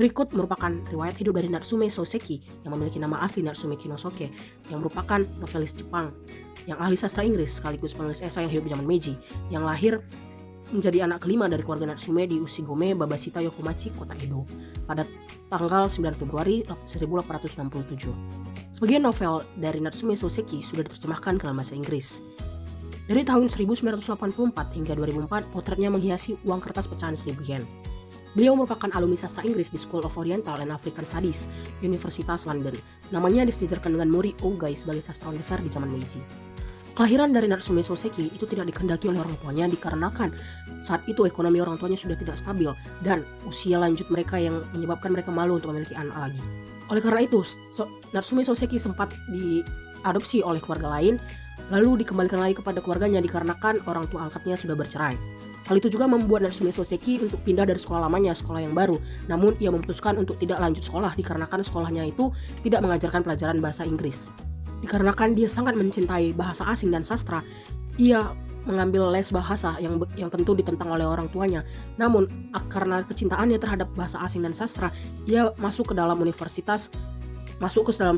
Berikut merupakan riwayat hidup dari Natsume Soseki yang memiliki nama asli Natsume Kinosuke, yang merupakan novelis Jepang yang ahli sastra Inggris sekaligus penulis esai yang hidup di zaman Meiji, yang lahir menjadi anak kelima dari keluarga Natsume di Ushigome, Babashita, Yokomachi, kota Edo pada tanggal 9 Februari 1867. Sebagian novel dari Natsume Soseki sudah diterjemahkan ke dalam bahasa Inggris. Dari tahun 1984 hingga 2004, potretnya menghiasi uang kertas pecahan 1000 yen. Beliau merupakan alumni sastra Inggris di School of Oriental and African Studies, Universitas London. Namanya disejajarkan dengan Mori Ogai sebagai sastrawan besar di zaman Meiji. Kelahiran dari Natsume Soseki itu tidak dikehendaki oleh orang tuanya dikarenakan saat itu ekonomi orang tuanya sudah tidak stabil dan usia lanjut mereka yang menyebabkan mereka malu untuk memiliki anak lagi. Oleh karena itu, Natsume Soseki sempat diadopsi oleh keluarga lain, lalu dikembalikan lagi kepada keluarganya dikarenakan orang tua angkatnya sudah bercerai. Hal itu juga membuat Natsume Soseki untuk pindah dari sekolah lamanya, sekolah yang baru. Namun ia memutuskan untuk tidak lanjut sekolah dikarenakan sekolahnya itu tidak mengajarkan pelajaran bahasa Inggris. Dikarenakan dia sangat mencintai bahasa asing dan sastra, ia mengambil les bahasa yang tentu ditentang oleh orang tuanya. Namun karena kecintaannya terhadap bahasa asing dan sastra, ia masuk ke dalam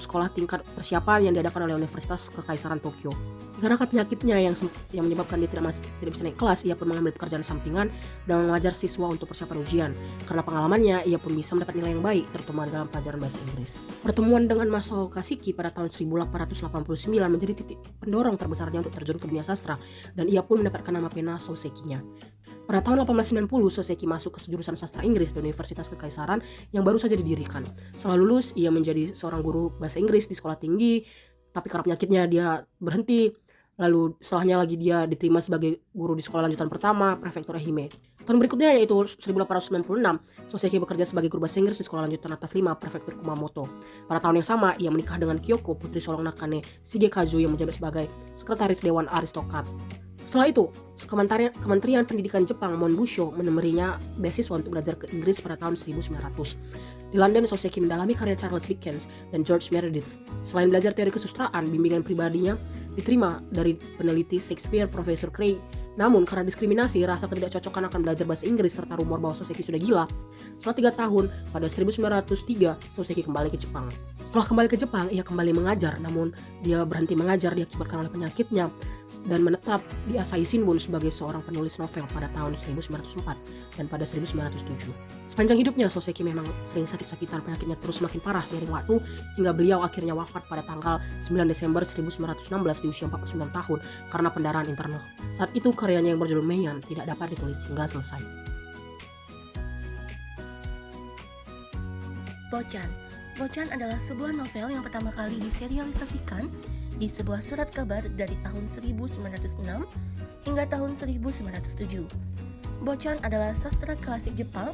sekolah tingkat persiapan yang diadakan oleh Universitas Kekaisaran Tokyo. Dikarenakan penyakitnya yang menyebabkan dia tidak bisa naik kelas, ia pun mengambil pekerjaan sampingan dan mengajar siswa untuk persiapan ujian. Karena pengalamannya, ia pun bisa mendapat nilai yang baik, terutama dalam pelajaran bahasa Inggris. Pertemuan dengan Masao Kasiki pada tahun 1889 menjadi titik pendorong terbesarnya untuk terjun ke dunia sastra, dan ia pun mendapatkan nama pena Sosekinya. Pada tahun 1890, Soseki masuk ke jurusan sastra Inggris di Universitas Kekaisaran yang baru saja didirikan. Setelah lulus, ia menjadi seorang guru bahasa Inggris di sekolah tinggi, tapi karena penyakitnya dia berhenti. Lalu setelahnya lagi dia diterima sebagai guru di sekolah lanjutan pertama, Prefektur Ehime. Tahun berikutnya yaitu 1896, Soseki bekerja sebagai guru bahasa Inggris di sekolah lanjutan atas 5, Prefektur Kumamoto. Pada tahun yang sama, ia menikah dengan Kyoko, putri sulung Nakane Shigekazu yang menjabat sebagai sekretaris Dewan Aristokrat. Setelah itu, Kementerian Pendidikan Jepang Monbusho memberinya beasiswa untuk belajar ke Inggris pada tahun 1900. Di London, Soseki mendalami karya Charles Dickens dan George Meredith. Selain belajar teori kesusastraan, bimbingan pribadinya diterima dari peneliti Shakespeare, Profesor Craig. Namun karena diskriminasi, rasa ketidakcocokan akan belajar bahasa Inggris serta rumor bahwa Soseki sudah gila, setelah 3 tahun, pada 1903, Soseki kembali ke Jepang. Setelah kembali ke Jepang, ia kembali mengajar, namun dia berhenti mengajar diakibatkan oleh penyakitnya dan menetap di Asahi Shimbun sebagai seorang penulis novel pada tahun 1904 dan pada 1907. Sepanjang hidupnya, Soseki memang sering sakit-sakitan, penyakitnya terus semakin parah seiring waktu hingga beliau akhirnya wafat pada tanggal 9 Desember 1916 di usia 49 tahun karena pendarahan internal. Saat itu karyanya yang berjudul Meian tidak dapat ditulis hingga selesai. Bochan adalah sebuah novel yang pertama kali diserialisasikan di sebuah surat kabar dari tahun 1906 hingga tahun 1907. Bochan adalah sastra klasik Jepang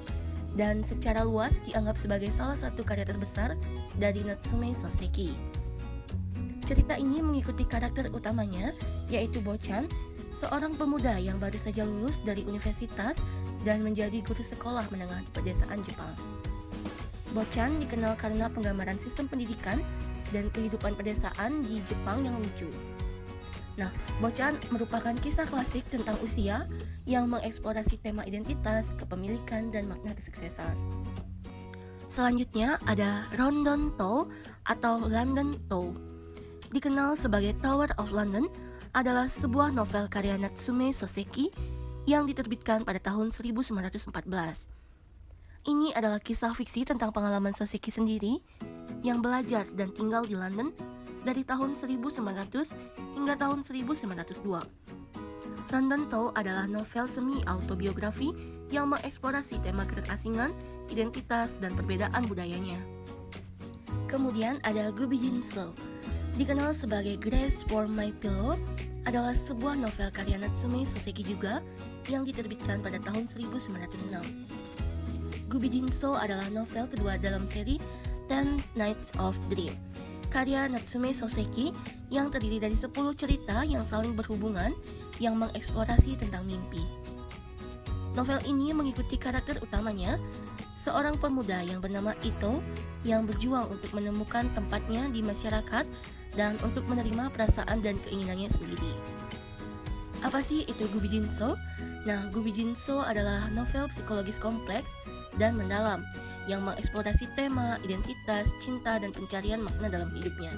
dan secara luas dianggap sebagai salah satu karya terbesar dari Natsume Soseki. Cerita ini mengikuti karakter utamanya, yaitu Bochan, seorang pemuda yang baru saja lulus dari universitas dan menjadi guru sekolah menengah di pedesaan Jepang. Bochan dikenal karena penggambaran sistem pendidikan dan kehidupan pedesaan di Jepang yang lucu. Bochan merupakan kisah klasik tentang usia yang mengeksplorasi tema identitas, kepemilikan, dan makna kesuksesan. Selanjutnya ada Rondon Tow atau London Tow. Dikenal sebagai Tower of London, adalah sebuah novel karya Natsume Soseki yang diterbitkan pada tahun 1914. Ini adalah kisah fiksi tentang pengalaman Soseki sendiri yang belajar dan tinggal di London dari tahun 1900 hingga tahun 1902. London Tow adalah novel semi-autobiografi yang mengeksplorasi tema keterasingan, identitas, dan perbedaan budayanya. Kemudian ada Gubijin Soul. Dikenal sebagai Grace for My Pillow, adalah sebuah novel karya Natsume Soseki juga yang diterbitkan pada tahun 1906. Gubijin Soul adalah novel kedua dalam seri 10 Nights of Dream, karya Natsume Soseki yang terdiri dari 10 cerita yang saling berhubungan yang mengeksplorasi tentang mimpi. Novel ini mengikuti karakter utamanya, seorang pemuda yang bernama Ito yang berjuang untuk menemukan tempatnya di masyarakat dan untuk menerima perasaan dan keinginannya sendiri. Apa sih itu Gubijin Soul? Gubijin Soul adalah novel psikologis kompleks dan mendalam yang mengeksplorasi tema, identitas, cinta, dan pencarian makna dalam hidupnya.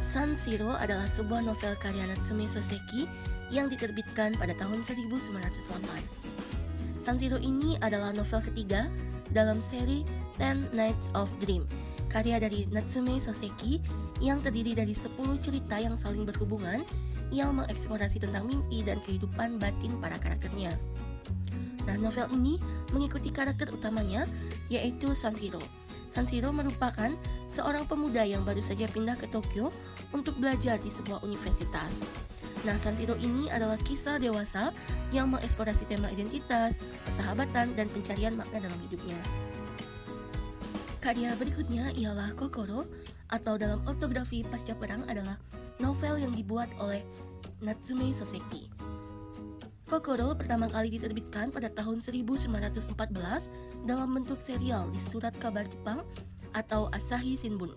San Shiro adalah sebuah novel karya Natsume Soseki yang diterbitkan pada tahun 1908. San Shiro ini adalah novel ketiga dalam seri Ten Nights of Dream, karya dari Natsume Soseki yang terdiri dari 10 cerita yang saling berhubungan yang mengeksplorasi tentang mimpi dan kehidupan batin para karakternya. Nah, novel ini mengikuti karakter utamanya, yaitu San Shiro. San Shiro merupakan seorang pemuda yang baru saja pindah ke Tokyo untuk belajar di sebuah universitas. Nah, San Shiro ini adalah kisah dewasa yang mengeksplorasi tema identitas, persahabatan, dan pencarian makna dalam hidupnya. Karya berikutnya ialah Kokoro, atau dalam ortografi pasca perang adalah novel yang dibuat oleh Natsume Soseki. Kokoro pertama kali diterbitkan pada tahun 1914 dalam bentuk serial di Surat Kabar Jepang atau Asahi Shimbun.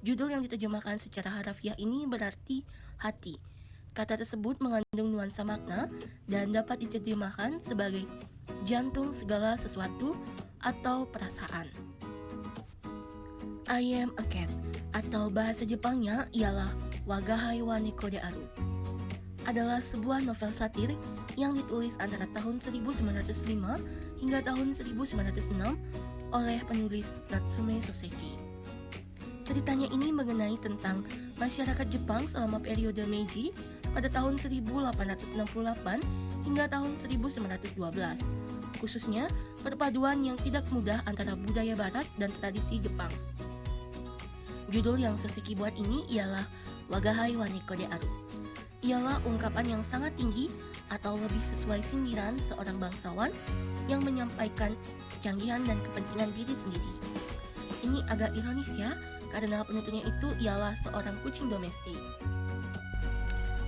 Judul yang diterjemahkan secara harafiah ini berarti hati. Kata tersebut mengandung nuansa makna dan dapat diterjemahkan sebagai jantung segala sesuatu atau perasaan. I Am a Cat atau bahasa Jepangnya ialah Wagahai wa Neko de Aru adalah sebuah novel satir yang ditulis antara tahun 1905 hingga tahun 1906 oleh penulis Natsume Soseki. Ceritanya ini mengenai tentang masyarakat Jepang selama periode Meiji pada tahun 1868 hingga tahun 1912, khususnya perpaduan yang tidak mudah antara budaya barat dan tradisi Jepang. Judul yang Soseki buat ini ialah Wagahai wa Neko de Aru. Ialah ungkapan yang sangat tinggi atau lebih sesuai sindiran seorang bangsawan yang menyampaikan kecanggihan dan kepentingan diri sendiri. Ini agak ironis ya, karena penuturnya itu ialah seorang kucing domestik.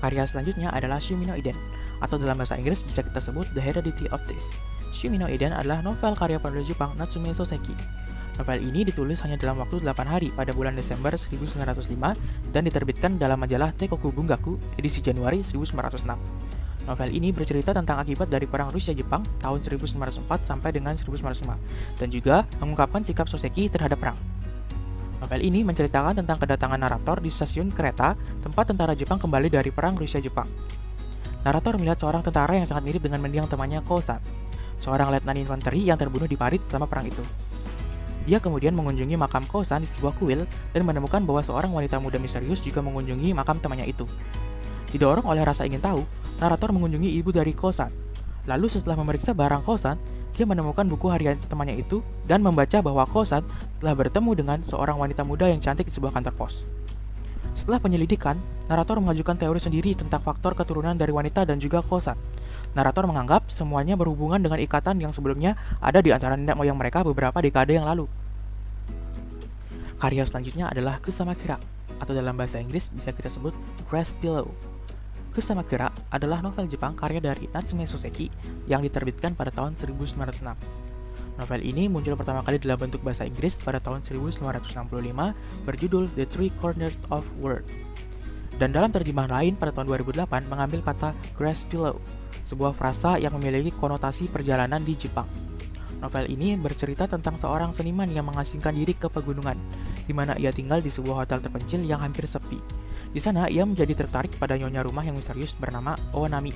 Karya selanjutnya adalah Shumi no Iden, atau dalam bahasa Inggris bisa kita sebut The Heredity of Taste. Shumi no Iden adalah novel karya penulis Jepang Natsume Soseki. Novel ini ditulis hanya dalam waktu 8 hari pada bulan Desember 1905 dan diterbitkan dalam majalah Teikoku Bungaku edisi Januari 1906. Novel ini bercerita tentang akibat dari Perang Rusia-Jepang tahun 1904 sampai dengan 1905 dan juga mengungkapkan sikap Soseki terhadap perang. Novel ini menceritakan tentang kedatangan narator di stasiun kereta tempat tentara Jepang kembali dari Perang Rusia-Jepang. Narator melihat seorang tentara yang sangat mirip dengan mendiang temannya Kosan, seorang letnan infanteri yang terbunuh di Parit selama perang itu. Dia kemudian mengunjungi makam Kosan di sebuah kuil dan menemukan bahwa seorang wanita muda misterius juga mengunjungi makam temannya itu. Didorong oleh rasa ingin tahu, narator mengunjungi ibu dari Kosan. Lalu setelah memeriksa barang Kosan, dia menemukan buku harian temannya itu dan membaca bahwa Kosan telah bertemu dengan seorang wanita muda yang cantik di sebuah kantor pos. Setelah penyelidikan, narator mengajukan teori sendiri tentang faktor keturunan dari wanita dan juga Kosan. Narator menganggap semuanya berhubungan dengan ikatan yang sebelumnya ada di antara nenek moyang mereka beberapa dekade yang lalu. Karya selanjutnya adalah Kusamakura, atau dalam bahasa Inggris bisa kita sebut Grass Pillow. Kusamakura adalah novel Jepang karya dari Natsume Soseki yang diterbitkan pada tahun 1906. Novel ini muncul pertama kali dalam bentuk bahasa Inggris pada tahun 1965 berjudul The Three Corners of World. Dan dalam terjemahan lain pada tahun 2008 mengambil kata Grass Pillow, sebuah frasa yang memiliki konotasi perjalanan di Jepang. Novel ini bercerita tentang seorang seniman yang mengasingkan diri ke pegunungan, di mana ia tinggal di sebuah hotel terpencil yang hampir sepi. Di sana, ia menjadi tertarik pada nyonya rumah yang misterius bernama Owanami,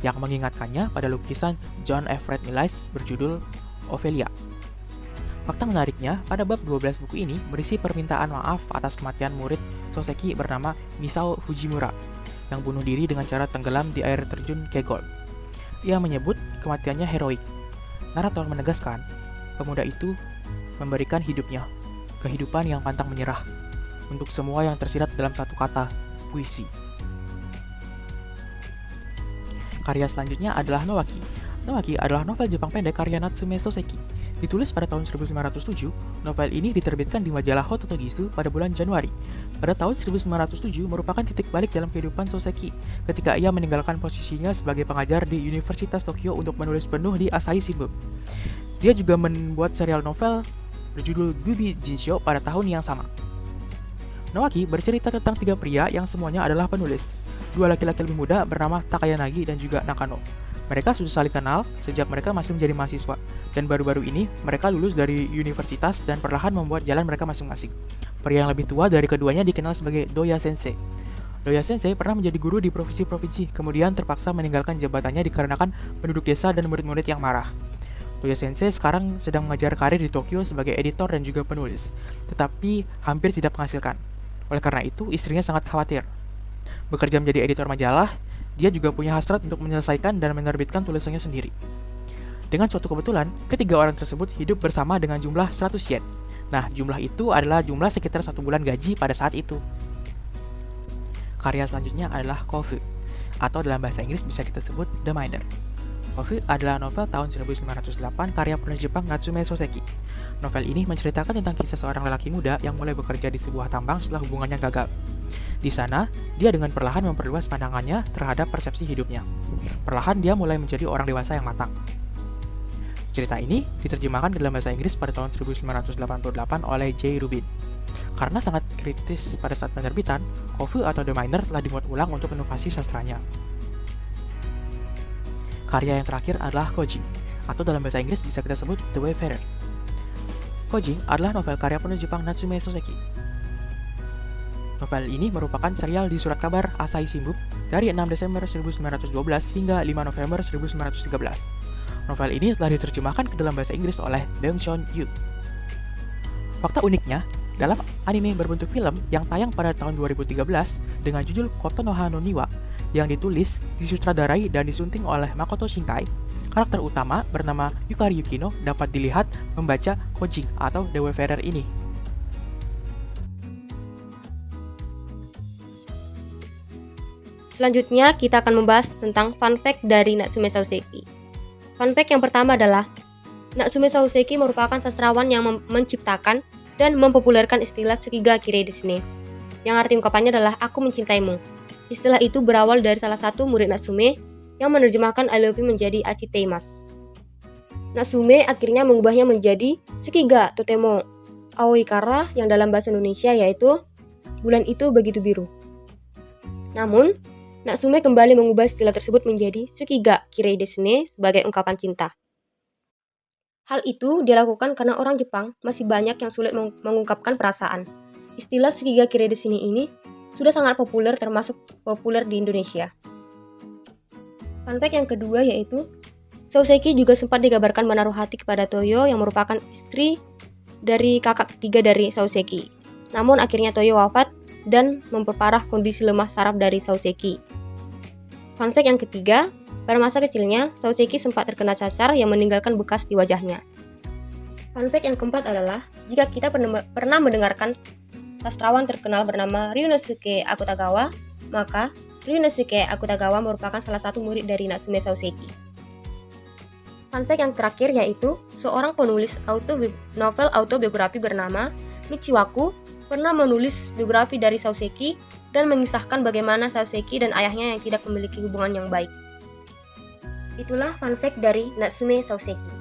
yang mengingatkannya pada lukisan John Everett Millais berjudul Ophelia. Fakta menariknya, pada bab 12 buku ini berisi permintaan maaf atas kematian murid Soseki bernama Misao Fujimura, yang bunuh diri dengan cara tenggelam di air terjun Kegol. Ia menyebut kematiannya heroik. Narator menegaskan, pemuda itu memberikan hidupnya, kehidupan yang pantang menyerah, untuk semua yang tersirat dalam satu kata, puisi. Karya selanjutnya adalah Nowaki. Nowaki adalah novel Jepang pendek karya Natsume Soseki. Ditulis pada tahun 1907, novel ini diterbitkan di majalah Hototogisu pada bulan Januari. Pada tahun 1907 merupakan titik balik dalam kehidupan Soseki ketika ia meninggalkan posisinya sebagai pengajar di Universitas Tokyo untuk menulis penuh di Asahi Shimbun. Dia juga membuat serial novel berjudul Gubi Jinsho pada tahun yang sama. Nowaki bercerita tentang 3 pria yang semuanya adalah penulis. 2 laki-laki lebih muda bernama Takayanagi dan juga Nakano. Mereka sudah saling kenal sejak mereka masih menjadi mahasiswa, dan baru-baru ini mereka lulus dari universitas dan perlahan membuat jalan mereka masing-masing. Pria yang lebih tua dari keduanya dikenal sebagai Doya Sensei. Doya Sensei pernah menjadi guru di provinsi-provinsi, kemudian terpaksa meninggalkan jabatannya dikarenakan penduduk desa dan murid-murid yang marah. Doya Sensei sekarang sedang mengejar karir di Tokyo sebagai editor dan juga penulis, tetapi hampir tidak menghasilkan. Oleh karena itu, istrinya sangat khawatir. Bekerja menjadi editor majalah, dia juga punya hasrat untuk menyelesaikan dan menerbitkan tulisannya sendiri. Dengan suatu kebetulan, ketiga orang tersebut hidup bersama dengan jumlah 100 yen. Nah, jumlah itu adalah jumlah sekitar 1 bulan gaji pada saat itu. Karya selanjutnya adalah Kofu, atau dalam bahasa Inggris bisa kita sebut The Miner. Kofu adalah novel tahun 1908 karya penulis Jepang Natsume Soseki. Novel ini menceritakan tentang kisah seorang lelaki muda yang mulai bekerja di sebuah tambang setelah hubungannya gagal. Di sana, dia dengan perlahan memperluas pandangannya terhadap persepsi hidupnya. Perlahan dia mulai menjadi orang dewasa yang matang. Cerita ini diterjemahkan dalam bahasa Inggris pada tahun 1988 oleh J. Rubin. Karena sangat kritis pada saat penerbitan, Kofu atau The Miner telah dimuat ulang untuk inovasi sastranya. Karya yang terakhir adalah Koji, atau dalam bahasa Inggris bisa kita sebut The Wayfarer. Koji adalah novel karya penulis Jepang Natsume Soseki. Novel ini merupakan serial di surat kabar Asahi Shimbun dari 6 Desember 1912 hingga 5 November 1913. Novel ini telah diterjemahkan ke dalam bahasa Inggris oleh Beong Chon Yu. Fakta uniknya, dalam anime berbentuk film yang tayang pada tahun 2013 dengan judul Kotonoha no Niwa yang ditulis, disutradarai, dan disunting oleh Makoto Shinkai, karakter utama bernama Yukari Yukino dapat dilihat membaca Koji atau The Wayfarer ini. Selanjutnya, kita akan membahas tentang fun fact dari Natsume Soseki. Fun fact yang pertama adalah, Natsume Soseki merupakan sastrawan yang menciptakan dan mempopulerkan istilah Tsukiga Kirei desu, yang arti ungkapannya adalah aku mencintaimu. Istilah itu berawal dari salah satu murid Natsume yang menerjemahkan I love you menjadi achiteimasu. Natsume akhirnya mengubahnya menjadi Tsukiga totemo aoi kara yang dalam bahasa Indonesia yaitu bulan itu begitu biru. Namun, Natsume kembali mengubah istilah tersebut menjadi Tsukiga Kirei desu sebagai ungkapan cinta. Hal itu dilakukan karena orang Jepang masih banyak yang sulit mengungkapkan perasaan. Istilah Tsukiga Kirei desu ini sudah sangat populer, termasuk populer di Indonesia. Fun fact yang kedua yaitu Soseki juga sempat dikabarkan menaruh hati kepada Toyo yang merupakan istri dari kakak ketiga dari Soseki. Namun akhirnya Toyo wafat dan memperparah kondisi lemah saraf dari Soseki. Fun fact yang ketiga, pada masa kecilnya, Soseki sempat terkena cacar yang meninggalkan bekas di wajahnya. Fun fact yang keempat adalah, jika kita pernah mendengarkan sastrawan terkenal bernama Ryunosuke Akutagawa, maka Ryunosuke Akutagawa merupakan salah satu murid dari Natsume Soseki. Fun fact yang terakhir yaitu, seorang penulis novel autobiografi bernama Michiwaku pernah menulis biografi dari Soseki dan mengisahkan bagaimana Soseki dan ayahnya yang tidak memiliki hubungan yang baik. Itulah fun fact dari Natsume Soseki.